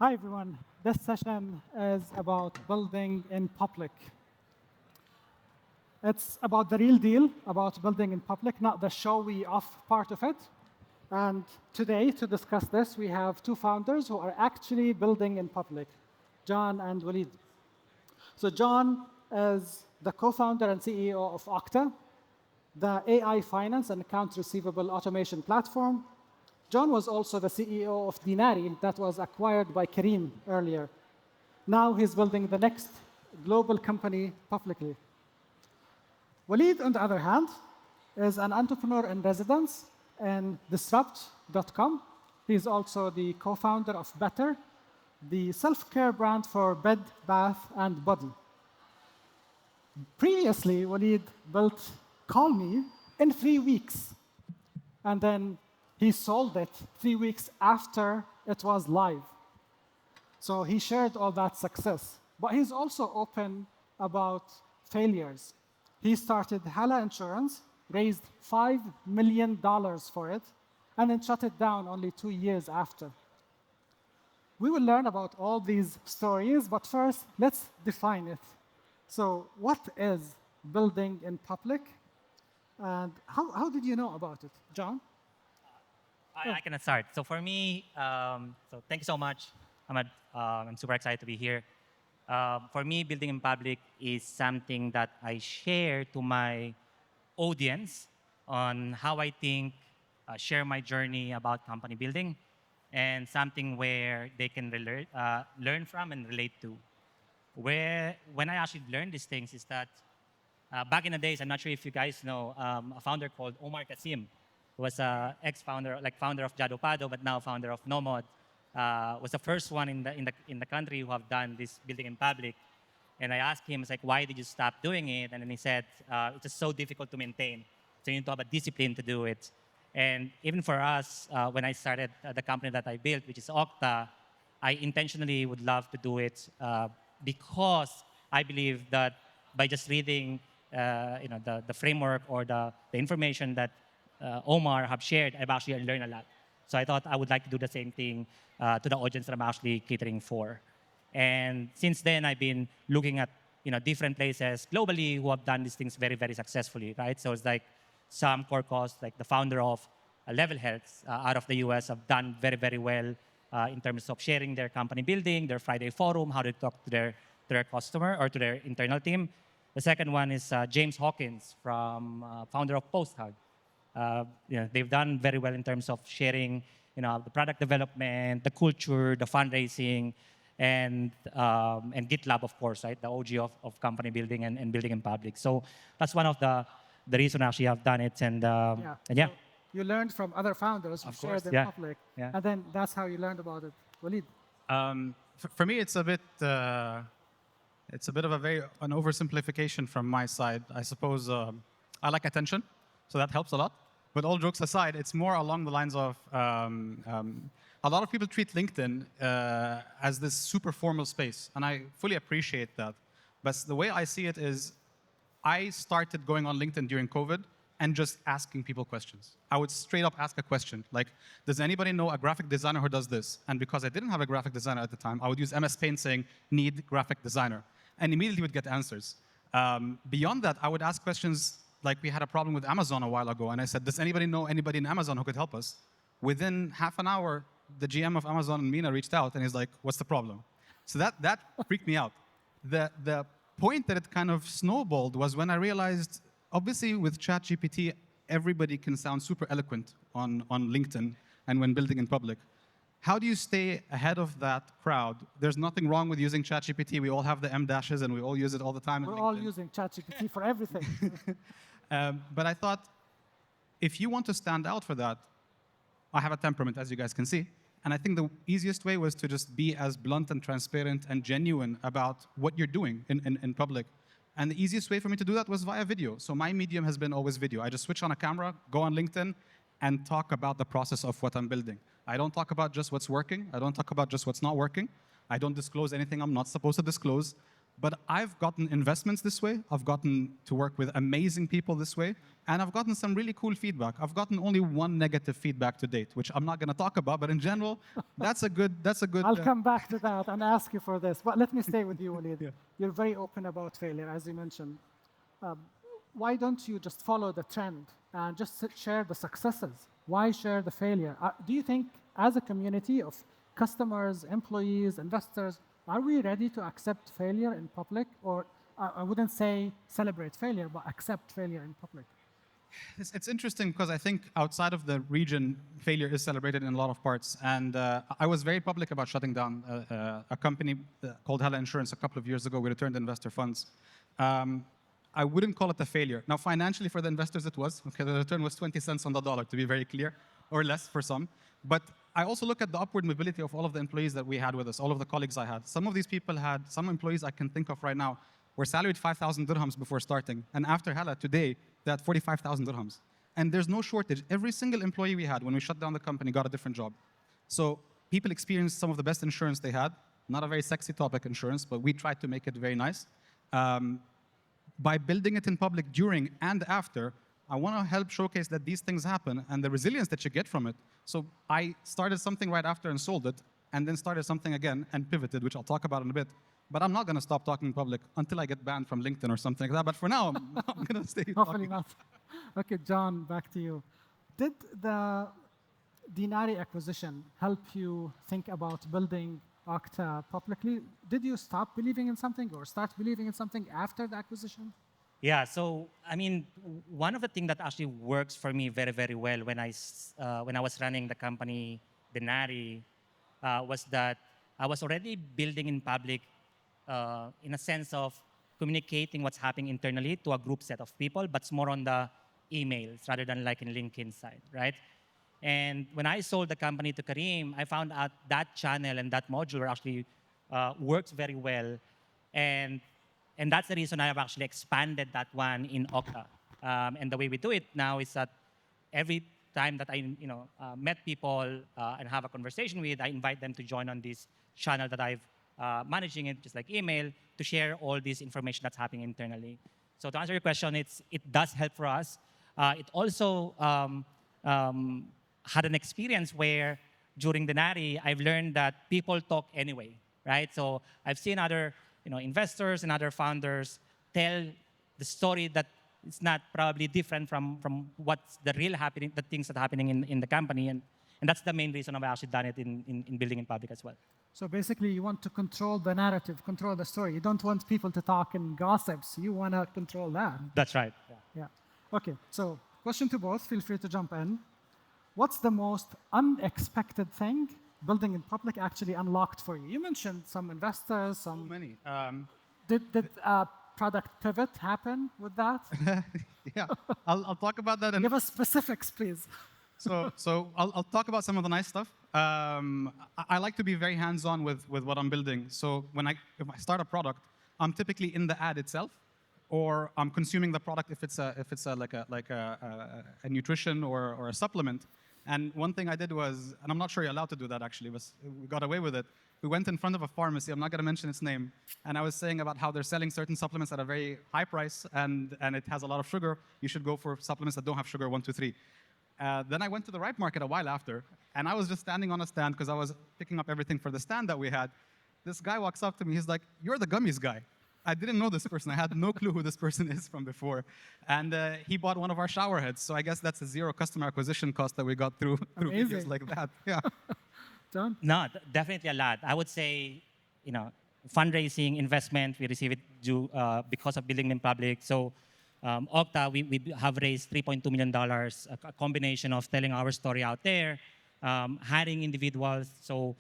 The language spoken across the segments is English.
Hi, everyone. This session is about building in public. It's about the real deal, about building in public, not the showy-off part of it. And today, to discuss this, we have two founders who are actually building in public, John and Walid. So John is the co-founder and CEO of OCTA, the AI finance and accounts receivable automation platform. John was also the CEO of Dinari that was acquired by Kareem earlier. Now he's building the next global company publicly. Walid, on the other hand, is an entrepreneur in residence in Disrupt.com. He's also the co-founder of Better, the self-care brand for bed, bath, and body. Previously, Walid built Call Me in 3 weeks, and then he sold it 3 weeks after it was live. So he shared all that success. But he's also open about failures. He started Hala Insurance, raised $5 million for it, and then shut it down only 2 years after. We will learn about all these stories, but first, let's define it. So what is building in public? And how did you know about it? John? I can start. So for me, so thank you so much, Ahmad. I'm super excited to be here. For me, building in public is something that I share to my audience on how I think, share my journey about company building, and something where they can learn from and relate to. When I actually learned these things is that back in the days, I'm not sure if you guys know, a founder called Omar Kasim, who was an ex-founder, like founder of Jado Pado, but now founder of Nomod, was the first one in the country who have done this building in public. And I asked him, it's like, why did you stop doing it? And then he said, it's just so difficult to maintain. So you need to have a discipline to do it. And even for us, when I started the company that I built, which is OCTA, I intentionally would love to do it because I believe that by just reading the framework or the information that Omar have shared, I've actually learned a lot. So I thought I would like to do the same thing to the audience that I'm actually catering for. And since then, I've been looking at different places globally who have done these things very, very successfully, right? So it's like some core costs, like the founder of Level Health out of the US have done very, very well in terms of sharing their company building, their Friday forum, how they talk to their customer or to their internal team. The second one is James Hawkins, from founder of PostHub. They've done very well in terms of sharing, the product development, the culture, the fundraising, and GitLab, of course, right? The OG of company building and building in public. So that's one of the reason actually I've done it. And yeah. So you learned from other founders who shared in public, and then that's how you learned about it. Walid? For me, it's a bit of an oversimplification from my side. I suppose I like attention, so that helps a lot. But all jokes aside, it's more along the lines of a lot of people treat LinkedIn as this super formal space, and I fully appreciate that. But the way I see it is, I started going on LinkedIn during COVID and just asking people questions. I would straight up ask a question, like, does anybody know a graphic designer who does this? And because I didn't have a graphic designer at the time, I would use MS Paint saying, need graphic designer, and immediately would get answers. Beyond that, I would ask questions like, we had a problem with Amazon a while ago, and I said, does anybody know anybody in Amazon who could help us? Within half an hour, the GM of Amazon and Mina reached out, and he's like, what's the problem? So that freaked me out. The point that it kind of snowballed was when I realized, obviously with ChatGPT, everybody can sound super eloquent on LinkedIn and when building in public. How do you stay ahead of that crowd? There's nothing wrong with using ChatGPT. We all have the M dashes and we all use it all the time. We're all using ChatGPT for everything. But I thought, if you want to stand out for that, I have a temperament, as you guys can see. And I think the easiest way was to just be as blunt and transparent and genuine about what you're doing in public. And the easiest way for me to do that was via video. So my medium has been always video. I just switch on a camera, go on LinkedIn, and talk about the process of what I'm building. I don't talk about just what's working. I don't talk about just what's not working. I don't disclose anything I'm not supposed to disclose. But I've gotten investments this way. I've gotten to work with amazing people this way. And I've gotten some really cool feedback. I've gotten only one negative feedback to date, which I'm not going to talk about. But in general, that's a good. I'll come back to that and ask you for this. But let me stay with you, Walid. Yeah. You're very open about failure, as you mentioned. Why don't you just follow the trend and just share the successes? Why share the failure? Do you think, as a community of customers, employees, investors, are we ready to accept failure in public? Or I wouldn't say celebrate failure, but accept failure in public. It's interesting because I think outside of the region, failure is celebrated in a lot of parts. And I was very public about shutting down a company called Hella Insurance a couple of years ago. We returned investor funds. I wouldn't call it a failure. Now, financially, for the investors, it was. Okay, the return was 20 cents on the dollar, to be very clear, or less for some. But I also look at the upward mobility of all of the employees that we had with us, all of the colleagues I had. Some of these people had, some employees I can think of right now, were salaried 5,000 dirhams before starting. And after Hala, today, they had 45,000 dirhams. And there's no shortage. Every single employee we had when we shut down the company got a different job. So people experienced some of the best insurance they had. Not a very sexy topic, insurance, but we tried to make it very nice. By building it in public during and after, I want to help showcase that these things happen and the resilience that you get from it. So I started something right after and sold it, and then started something again and pivoted, which I'll talk about in a bit. But I'm not going to stop talking in public until I get banned from LinkedIn or something like that. But for now, I'm going to stay Hopefully talking. not. Okay, John, back to you. Did the Dinari acquisition help you think about building OCTA publicly? Did you stop believing in something or start believing in something after the acquisition? Yeah, so I mean, one of the things that actually works for me very, very well when I was running the company Dinari was that I was already building in public in a sense of communicating what's happening internally to a group set of people, but it's more on the emails rather than like in LinkedIn side, right? And when I sold the company to Kareem, I found out that channel and that module actually works very well. And that's the reason I have actually expanded that one in OCTA. And the way we do it now is that every time that I met people and have a conversation with, I invite them to join on this channel that I've managing it, just like email, to share all this information that's happening internally. So to answer your question, it does help for us. It also had an experience where during the Nari, I've learned that people talk anyway, right? So I've seen other investors and other founders tell the story that it's not probably different from what's the real happening, the things that are happening in the company. And that's the main reason I've actually done it in building in public as well. So basically, you want to control the narrative, control the story. You don't want people to talk in gossips. You want to control that. That's right. Yeah. Okay, so question to both. Feel free to jump in. What's the most unexpected thing building in public actually unlocked for you? You mentioned some investors, some... So many. Did product pivot happen with that? Yeah, I'll talk about that. Give us specifics, please. So I'll talk about some of the nice stuff. I like to be very hands-on with what I'm building. So if I start a product, I'm typically in the ad itself, or I'm consuming the product if it's like a nutrition or a supplement. And one thing I did was, and I'm not sure you're allowed to do that actually, but we got away with it. We went in front of a pharmacy, I'm not going to mention its name, and I was saying about how they're selling certain supplements at a very high price, and it has a lot of sugar. You should go for supplements that don't have sugar, 1, 2, 3. Then I went to the ripe market a while after, and I was just standing on a stand because I was picking up everything for the stand that we had. This guy walks up to me, he's like, "You're the gummies guy." I didn't know this person. I had no clue who this person is from before. And he bought one of our shower heads. So I guess that's a zero customer acquisition cost that we got through videos like that. Yeah. John? No, definitely a lot. I would say, fundraising, investment, we receive it because of building in public. So OCTA, we have raised $3.2 million, a combination of telling our story out there, hiring individuals. So,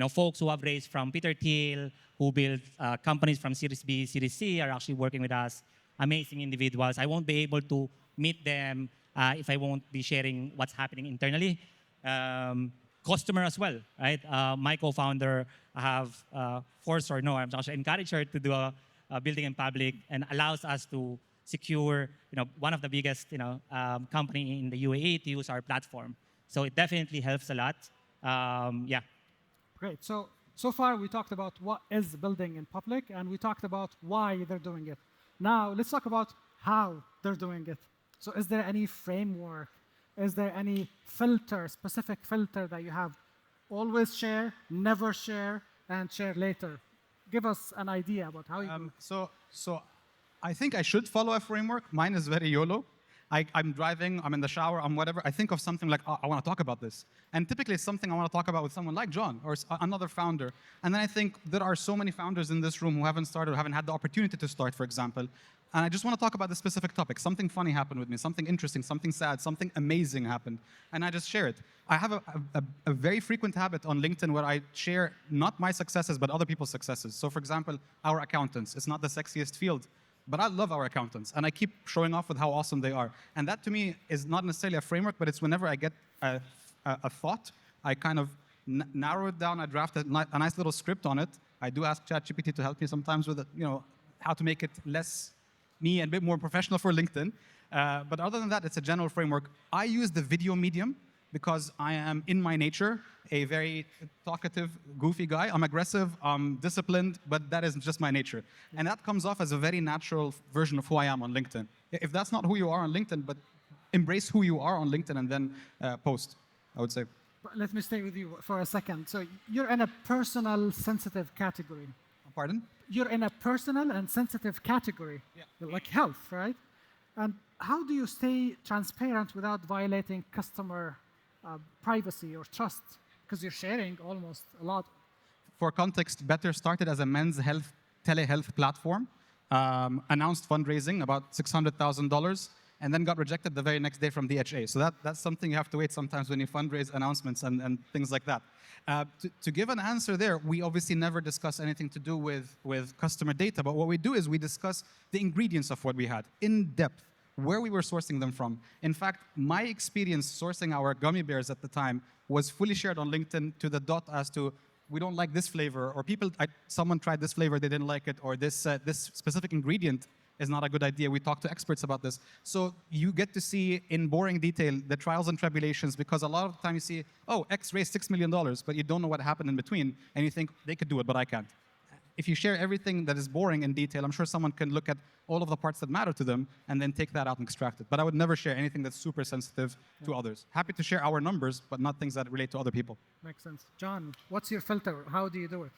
folks who have raised from Peter Thiel, who built companies from Series B, Series C, are actually working with us. Amazing individuals. I won't be able to meet them if I won't be sharing what's happening internally. Customer as well, right? My co-founder, I have I'm actually encouraged her to do a building in public and allows us to secure, one of the biggest, company in the UAE to use our platform. So it definitely helps a lot. Yeah. Great. So So far, we talked about what is building in public, and we talked about why they're doing it. Now, let's talk about how they're doing it. So is there any framework? Is there any filter, specific filter that you have? Always share, never share, and share later. Give us an idea about how you do it. So I think I should follow a framework. Mine is very YOLO. I'm driving, I'm in the shower, I'm whatever. I think of something like, oh, I want to talk about this. And typically it's something I want to talk about with someone like John or another founder. And then I think there are so many founders in this room who haven't started, or haven't had the opportunity to start, for example. And I just want to talk about this specific topic. Something funny happened with me, something interesting, something sad, something amazing happened. And I just share it. I have a very frequent habit on LinkedIn where I share not my successes, but other people's successes. So for example, our accountants. It's not the sexiest field, but I love our accountants, and I keep showing off with how awesome they are. And that, to me, is not necessarily a framework, but it's whenever I get a thought, I kind of narrow it down. I draft a nice little script on it. I do ask ChatGPT to help me sometimes with, how to make it less me and a bit more professional for LinkedIn. But other than that, it's a general framework. I use the video medium because I am, in my nature, a very talkative, goofy guy. I'm aggressive, I'm disciplined, but that is just my nature. And that comes off as a very natural version of who I am on LinkedIn. If that's not who you are on LinkedIn, but embrace who you are on LinkedIn and then post, I would say. Let me stay with you for a second. So you're in a personal, sensitive category. Pardon? You're in a personal and sensitive category, like health, right? And how do you stay transparent without violating customer privacy or trust? Because you're sharing almost a lot. For context, Better started as a men's health telehealth platform, announced fundraising about $600,000, and then got rejected the very next day from DHA. So that's something you have to wait sometimes when you fundraise announcements and things like that. To give an answer there, we obviously never discuss anything to do with customer data, but what we do is we discuss the ingredients of what we had in depth, where we were sourcing them from. In fact, my experience sourcing our gummy bears at the time was fully shared on LinkedIn to the dot as to, we don't like this flavor, or someone tried this flavor, they didn't like it, or this specific ingredient is not a good idea. We talked to experts about this. So you get to see in boring detail the trials and tribulations, because a lot of the time you see, oh, X raised $6 million, but you don't know what happened in between, and you think, they could do it, but I can't. If you share everything that is boring in detail, I'm sure someone can look at all of the parts that matter to them and then take that out and extract it. But I would never share anything that's super sensitive to others. Happy to share our numbers, but not things that relate to other people. Makes sense. John, what's your filter? How do you do it?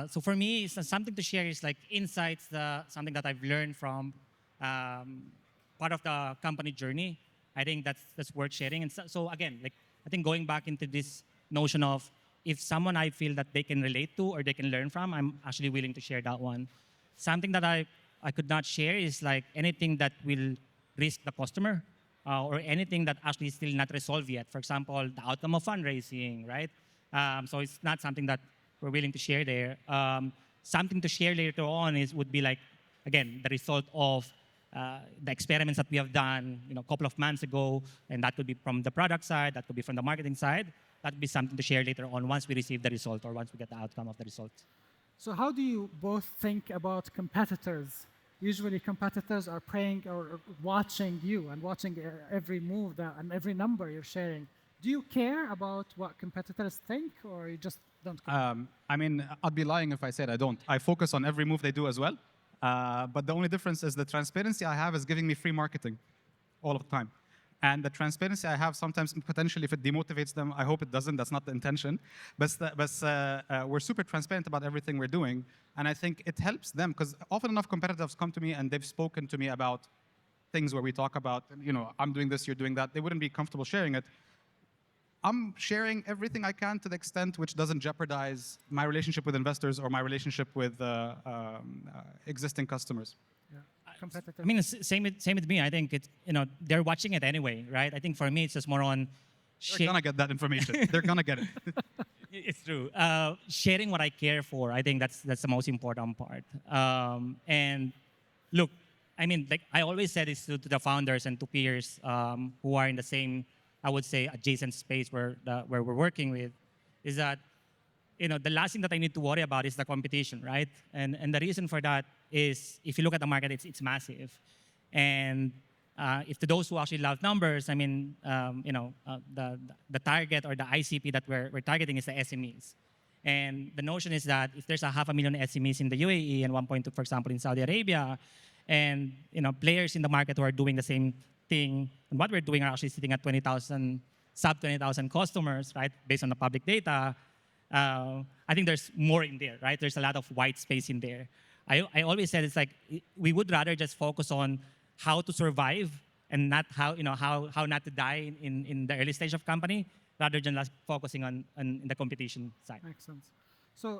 So for me, something to share is like insights, something that I've learned from part of the company journey. I think that's worth sharing. And so again, like I think going back into this notion of if someone I feel that they can relate to or they can learn from, I'm actually willing to share that one. Something that I could not share is like anything that will risk the customer or anything that actually is still not resolved yet. For example, the outcome of fundraising, right? So it's not something that we're willing to share there. Something to share later on would be like, again, the result of the experiments that we have done, a couple of months ago, and that could be from the product side, that could be from the marketing side. That would be something to share later on once we receive the result or once we get the outcome of the result. So how do you both think about competitors? Usually competitors are praying or watching you and watching every move and every number you're sharing. Do you care about what competitors think, or you just don't care? I mean, I'd be lying if I said I don't. I focus on every move they do as well. But the only difference is the transparency I have is giving me free marketing all of the time. And the transparency I have sometimes, potentially, if it demotivates them, I hope it doesn't. That's not the intention. But we're super transparent about everything we're doing. And I think it helps them, because often enough competitors come to me and they've spoken to me about things where we talk about, I'm doing this, you're doing that. They wouldn't be comfortable sharing it. I'm sharing everything I can to the extent which doesn't jeopardize my relationship with investors or my relationship with existing customers. Competitor. I mean, same with me. I think it's, they're watching it anyway, right? I think for me, it's just more on... They're going to get that information. They're going to get it. It's true. Sharing what I care for, I think that's the most important part. And look, I mean, like I always said this to the founders and to peers who are in the same, I would say, adjacent space where we're working with, is that the last thing that I need to worry about is the competition, right? And the reason for that is if you look at the market, it's massive. And if to those who actually love numbers, I mean, the target or the ICP that we're targeting is the SMEs. And the notion is that if there's a 500,000 SMEs in the UAE and 1.2, for example, in Saudi Arabia, and players in the market who are doing the same thing, and what we're doing are actually sitting at 20,000, sub 20,000 customers, right, based on the public data. I think there's more in there, right? There's a lot of white space in there. I always said it's like we would rather just focus on how to survive and not how not to die in the early stage of company, rather than just focusing on the competition side. Makes sense.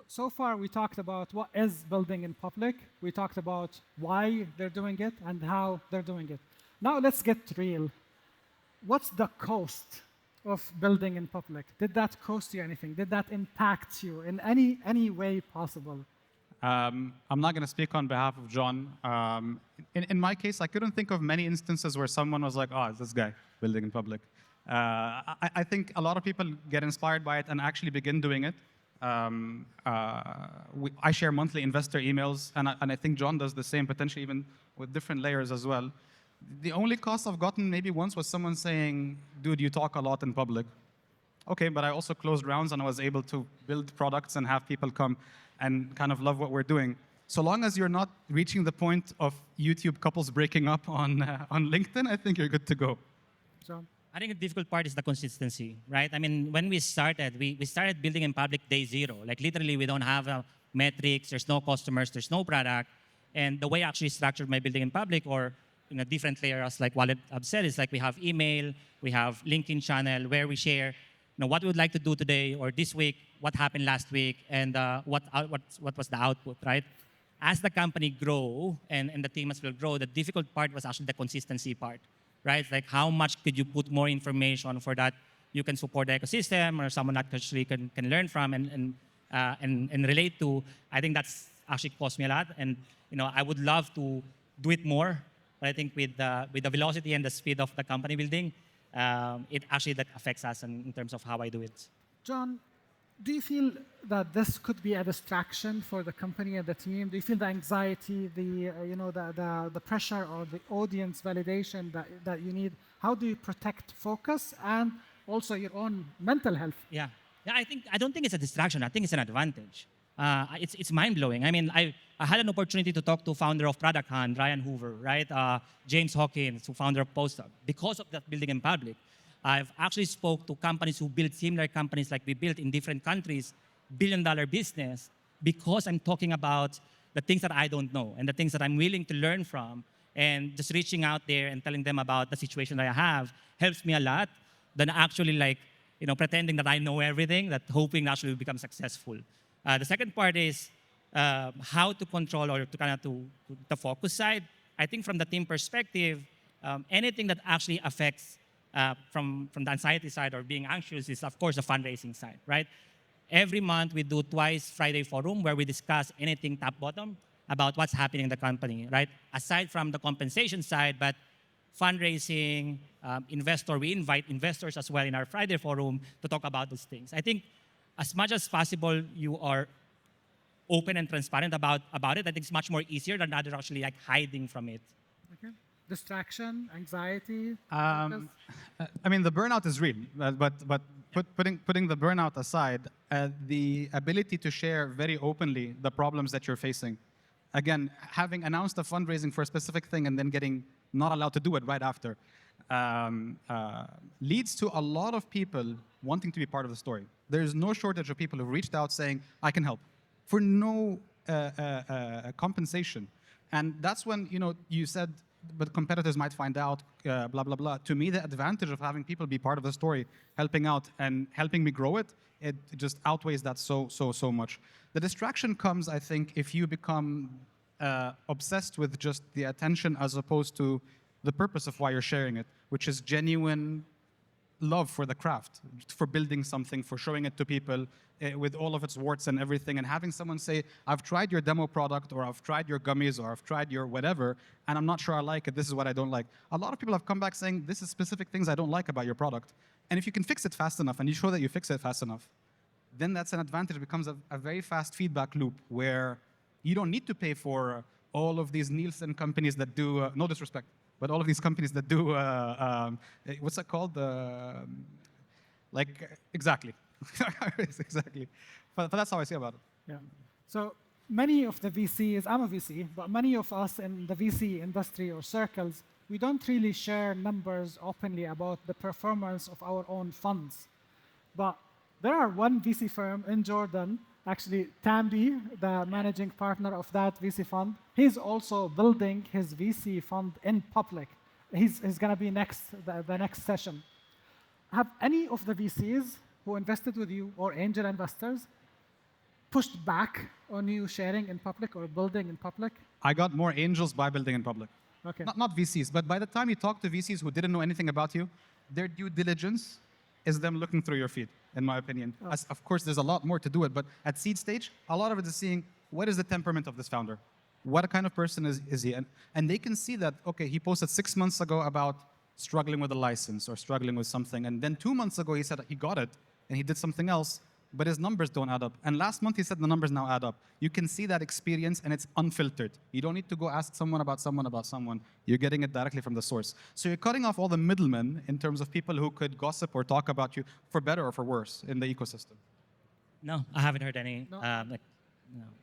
So far we talked about what is building in public. We talked about why they're doing it and how they're doing it. Now let's get real. What's the cost of building in public? Did that cost you anything? Did that impact you in any way possible? I'm not going to speak on behalf of John. In my case, I couldn't think of many instances where someone was like, oh, it's this guy building in public. I think a lot of people get inspired by it and actually begin doing it. I share monthly investor emails, and I think John does the same, potentially even with different layers as well. The only cost I've gotten maybe once was someone saying, dude, you talk a lot in public. Okay, but I also closed rounds and I was able to build products and have people come and kind of love what we're doing. So long as you're not reaching the point of YouTube couples breaking up on LinkedIn, I think you're good to go. John? I think the difficult part is the consistency, right? I mean, when we started, we started building in public day zero. Like literally, we don't have metrics, there's no customers, there's no product. And the way I actually structured my building in public, or different layers, like Walid have said, is like we have email, we have LinkedIn channel where we share what we would like to do today or this week, what happened last week, and what was the output, right? As the company grow and the team as will grow, the difficult part was actually the consistency part, right? Like how much could you put more information for that you can support the ecosystem or someone that actually can learn from and relate to. I think that's actually cost me a lot, and I would love to do it more. But I think with the velocity and the speed of the company building, it actually that affects us in terms of how I do it. John, do you feel that this could be a distraction for the company and the team? Do you feel the anxiety, the pressure or the audience validation that you need? How do you protect focus and also your own mental health? Yeah, I don't think it's a distraction. I think it's an advantage. It's mind-blowing. I mean, I had an opportunity to talk to founder of Product Hunt, Ryan Hoover, right? James Hawkins, who founder of Postdoc. Because of that building in public, I've actually spoke to companies who build similar companies like we built in different countries, billion-dollar business, because I'm talking about the things that I don't know and the things that I'm willing to learn from, and just reaching out there and telling them about the situation that I have helps me a lot than actually pretending that I know everything, that hoping actually will become successful. The second part is how to control or to kind of to the focus side. I think from the team perspective, anything that actually affects from the anxiety side or being anxious is, of course, the fundraising side, right? Every month we do twice Friday Forum where we discuss anything top-bottom about what's happening in the company, right? Aside from the compensation side, but fundraising, we invite investors as well in our Friday Forum to talk about those things. I think as much as possible, you are open and transparent about it. I think it's much more easier than rather actually hiding from it. Okay. Distraction, anxiety. I mean, the burnout is real, but putting the burnout aside, the ability to share very openly the problems that you're facing. Again, having announced a fundraising for a specific thing and then getting not allowed to do it right after leads to a lot of people wanting to be part of the story. There's no shortage of people who reached out saying, I can help, for no compensation. And that's when you said, but competitors might find out, blah, blah, blah. To me, the advantage of having people be part of the story, helping out and helping me grow it, it just outweighs that so much. The distraction comes, I think, if you become obsessed with just the attention as opposed to the purpose of why you're sharing it, which is genuine love for the craft, for building something, for showing it to people with all of its warts and everything, and having someone say, I've tried your demo product, or I've tried your gummies, or I've tried your whatever, and I'm not sure I like it, this is what I don't like. A lot of people have come back saying, this is specific things I don't like about your product. And if you can fix it fast enough, and you show that you fix it fast enough, then that's an advantage. It becomes a very fast feedback loop where you don't need to pay for all of these Nielsen companies that do, no disrespect, but all of these companies that do, what's that called? Exactly. Exactly. But that's how I see about it. Yeah. So many of the VCs, I'm a VC, but many of us in the VC industry or circles, we don't really share numbers openly about the performance of our own funds. But there are one VC firm in Jordan, actually Tambi, the managing partner of that VC fund. He's also building his VC fund in public. He's going to be the next session. Have any of the VCs who invested with you or angel investors pushed back on you sharing in public or building in public? I got more angels by building in public. Okay. Not VCs, but by the time you talk to VCs who didn't know anything about you, their due diligence is them looking through your feed, in my opinion. Oh. Of course, there's a lot more to do it, but at seed stage, a lot of it is seeing what is the temperament of this founder? What kind of person is he? And they can see that, okay, he posted 6 months ago about struggling with a license or struggling with something, and then 2 months ago he said he got it, and he did something else, but his numbers don't add up. And last month he said the numbers now add up. You can see that experience, and it's unfiltered. You don't need to go ask someone about someone about someone. You're getting it directly from the source. So you're cutting off all the middlemen in terms of people who could gossip or talk about you for better or for worse in the ecosystem. No, I haven't heard any. No.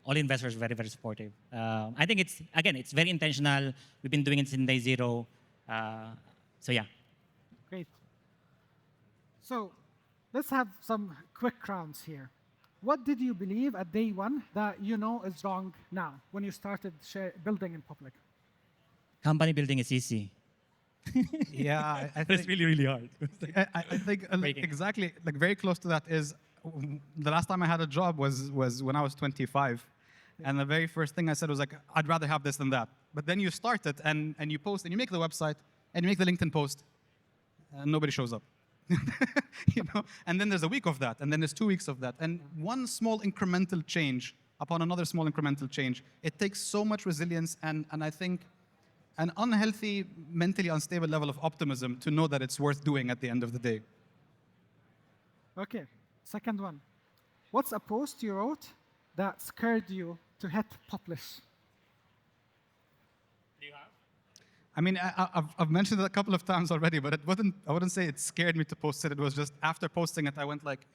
All investors are very, very supportive. I think it's very intentional. We've been doing it since day zero. So yeah. Great. So let's have some quick rounds here. What did you believe at day one that you know is wrong now when you started building in public? Company building is easy. Yeah, I But it's think, really, really hard. I think Breaking. exactly, like very close to that is the last time I had a job was when I was 25. And the very first thing I said was like, I'd rather have this than that. But then you start it and you post and you make the website and you make the LinkedIn post and nobody shows up. You know? And then there's a week of that, and then there's 2 weeks of that. And one small incremental change upon another small incremental change, it takes so much resilience and I think an unhealthy, mentally unstable level of optimism to know that it's worth doing at the end of the day. Okay, second one. What's a post you wrote that scared you to hit publish? I mean, I've mentioned it a couple of times already, but I wouldn't say it scared me to post it. It was just after posting it, I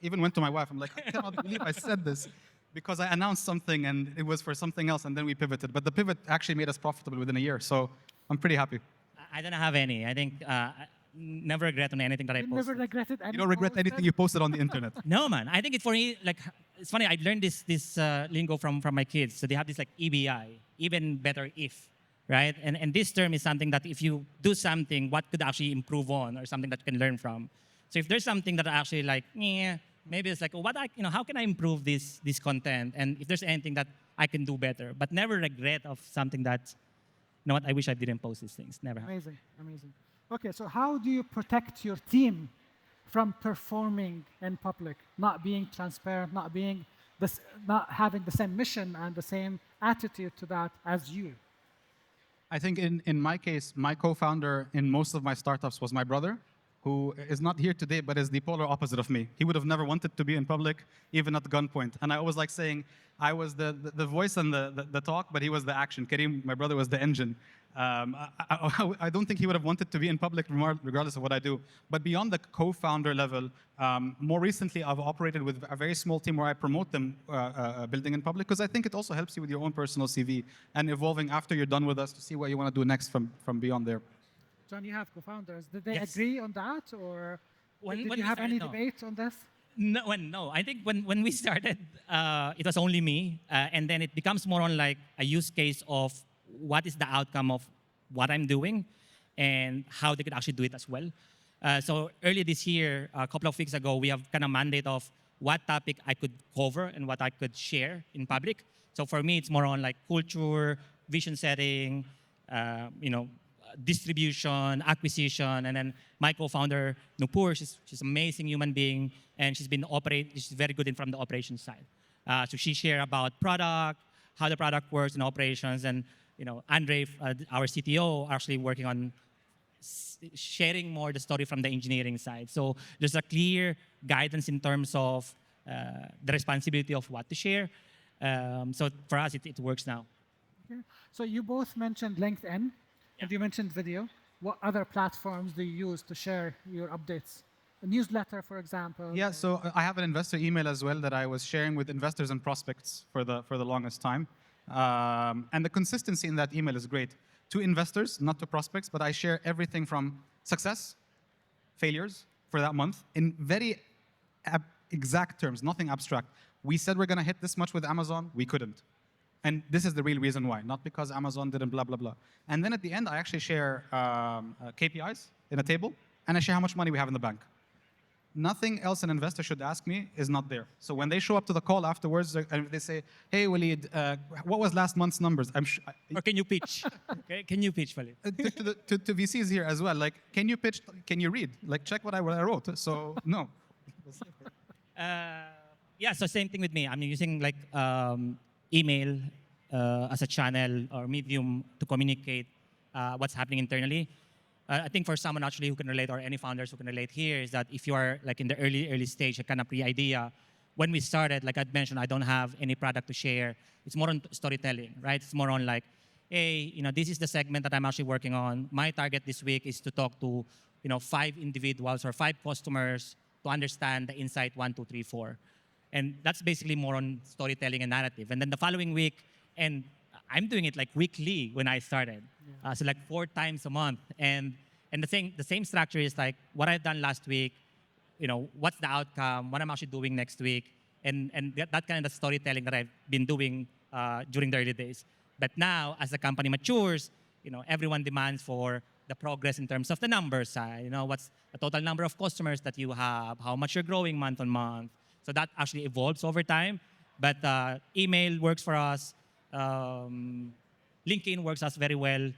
even went to my wife. I'm like, I cannot believe I said this because I announced something and it was for something else, and then we pivoted. But the pivot actually made us profitable within a year, so I'm pretty happy. I don't have any. I think I never regret on anything that I You posted. never regretted any You don't regret post anything then? you posted on the internet. No, man. I think it's for me, like, it's funny. I learned this lingo from my kids. So they have this like EBI, even better if, right? And this term is something that if you do something, what could actually improve on, or something that you can learn from. So if there's something that I actually like, maybe it's like, how can I improve this content? And if there's anything that I can do better, but never regret of something that, you know what, I wish I didn't post these things. Never. Amazing, amazing. Okay, so how do you protect your team from performing in public, not being transparent, not having the same mission and the same attitude to that as you? I think in my case, my co-founder in most of my startups was my brother, who is not here today, but is the polar opposite of me. He would have never wanted to be in public, even at gunpoint. And I always like saying, I was the voice and the talk, but he was the action. Kareem, my brother, was the engine. I don't think he would have wanted to be in public regardless of what I do. But beyond the co-founder level, more recently I've operated with a very small team where I promote them building in public, because I think it also helps you with your own personal CV and evolving after you're done with us to see what you want to do next from beyond there. John, you have co-founders. Did they Yes. agree on that, or When did we you have any started, no. debate on this? No. I think when we started, it was only me, and then it becomes more on like a use case of what is the outcome of what I'm doing, and how they could actually do it as well. So earlier this year, a couple of weeks ago, we have kind of mandate of what topic I could cover and what I could share in public. So for me, it's more on like culture, vision setting, distribution, acquisition, and then my co-founder Nupur, she's an amazing human being, and she's very good from the operations side. So she shared about product, how the product works in operations, and Andre, our CTO, actually working on sharing more the story from the engineering side. So there's a clear guidance in terms of the responsibility of what to share. So for us, it works now. Okay. So you both mentioned LinkedIn, and you mentioned video. What other platforms do you use to share your updates? a newsletter, for example? Yeah, so I have an investor email as well that I was sharing with investors and prospects for the longest time. And the consistency in that email is great. To investors, not to prospects, but I share everything from success, failures for that month in very exact terms, nothing abstract. We said we're going to hit this much with Amazon, we couldn't. And this is the real reason why, not because Amazon didn't blah, blah, blah. And then at the end, I actually share KPIs in a table, and I share how much money we have in the bank. Nothing else an investor should ask me is not there. So when they show up to the call afterwards, and they say, hey, Walid, what was last month's numbers? Or can you pitch? Okay, can you pitch, Walid? To VCs here as well, like, can you pitch, can you read? Like, check what I wrote. So, no. Yeah, so same thing with me. I'm using like email as a channel or medium to communicate what's happening internally. I think for someone actually who can relate, or any founders who can relate here, is that if you are like in the early stage, a kind of pre-idea, when we started, like I'd mentioned, I don't have any product to share. It's more on storytelling, right? It's more on like, hey, this is the segment that I'm actually working on. My target this week is to talk to, 5 individuals or 5 customers to understand the insight 1, 2, 3, 4. And that's basically more on storytelling and narrative. And then the following week, and I'm doing it like weekly when I started. Yeah. So like 4 times a month. And the same structure is like what I've done last week, what's the outcome, what I'm actually doing next week. And that kind of storytelling that I've been doing during the early days. But now, as the company matures, everyone demands for the progress in terms of the numbers side. What's the total number of customers that you have, how much you're growing month on month. So that actually evolves over time. But email works for us. LinkedIn works us very well.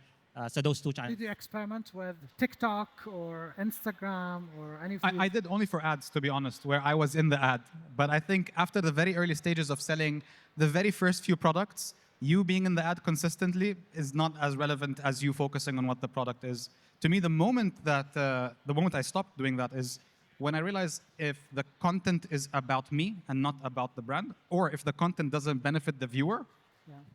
So those 2 channels. Did you experiment with TikTok or Instagram or any? I did only for ads, to be honest, where I was in the ad. But I think after the very early stages of selling the very first few products, you being in the ad consistently is not as relevant as you focusing on what the product is. To me, the moment I stopped doing that is when I realized if the content is about me and not about the brand, or if the content doesn't benefit the viewer,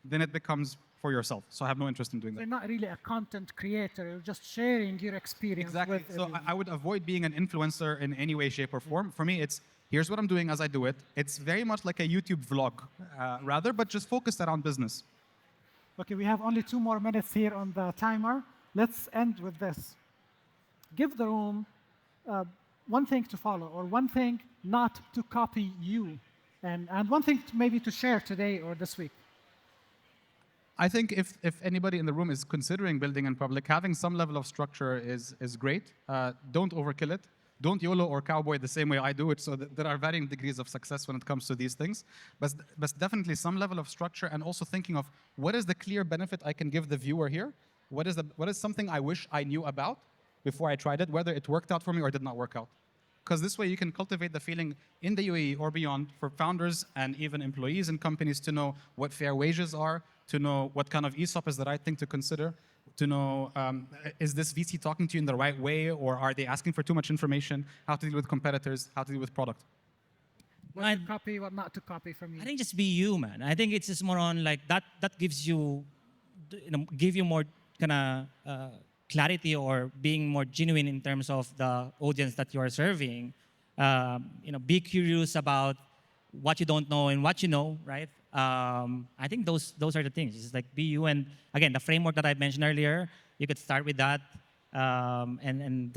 then it becomes for yourself. So I have no interest in doing that. You're not really a content creator. You're just sharing your experience. Exactly. So I would avoid being an influencer in any way, shape, or form. For me, it's here's what I'm doing as I do it. It's very much like a YouTube vlog, rather, but just focused around business. Okay, we have only 2 more minutes here on the timer. Let's end with this. Give the room one thing to follow, or one thing not to copy you, and one thing maybe to share today or this week. I think if anybody in the room is considering building in public, having some level of structure is great. Don't overkill it. Don't YOLO or cowboy the same way I do it. So there are varying degrees of success when it comes to these things. But definitely some level of structure, and also thinking of what is the clear benefit I can give the viewer here? What is something I wish I knew about before I tried it, whether it worked out for me or did not work out? Because this way you can cultivate the feeling in the UAE or beyond for founders and even employees in companies to know what fair wages are, to know what kind of ESOP is the right thing to consider, to know is this VC talking to you in the right way, or are they asking for too much information, how to deal with competitors, how to deal with product. What to copy, what not to copy from you. I think just be you, man. I think it's just more on like that gives you, give you more kind of clarity, or being more genuine in terms of the audience that you are serving. Be curious about what you don't know and what you know, right? I think those are the things. It's like be you, and again, the framework that I mentioned earlier, you could start with that, and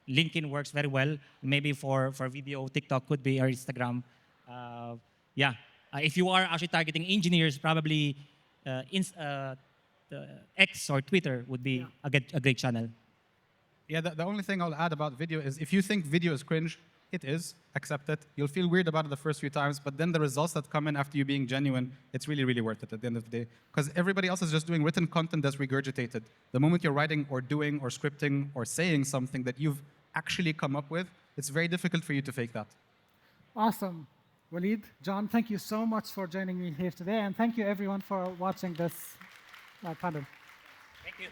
LinkedIn works very well. Maybe for video, TikTok could be, or Instagram. If you are actually targeting engineers, probably X or Twitter would be a great channel. Yeah, the only thing I'll add about video is if you think video is cringe, it is. Accept it. You'll feel weird about it the first few times, but then the results that come in after you being genuine, it's really, really worth it at the end of the day. Because everybody else is just doing written content that's regurgitated. The moment you're writing or doing or scripting or saying something that you've actually come up with, it's very difficult for you to fake that. Awesome. Walid, John, thank you so much for joining me here today, and thank you everyone for watching this panel. Thank you.